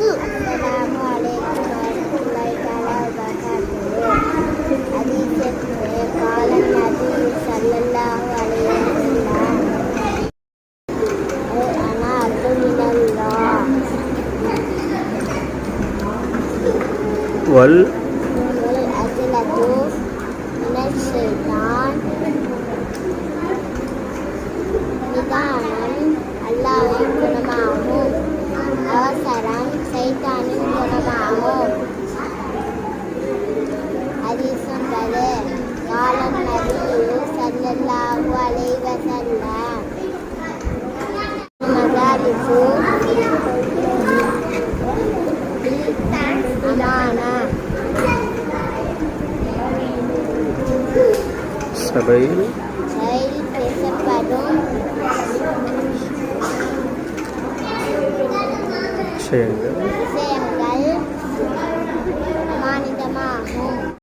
Assalamualaikum warahmatullahi taala wabarakatuh. Hadisnya qala Nabi sallallahu alaihi wasallam ana minallah wal aslatu minasyaitan நிதானம் அல்லாஹ்வின் குணமாகும், அவசரம் சைத்தானின் குணமாகும். ஹதீஸும் பலே காலம் நபியு ஸல்லல்லாஹு அலைஹி வஸல்லம் மதாரிசு அமானா சபையில் பேசப்படும் விஷயங்கள்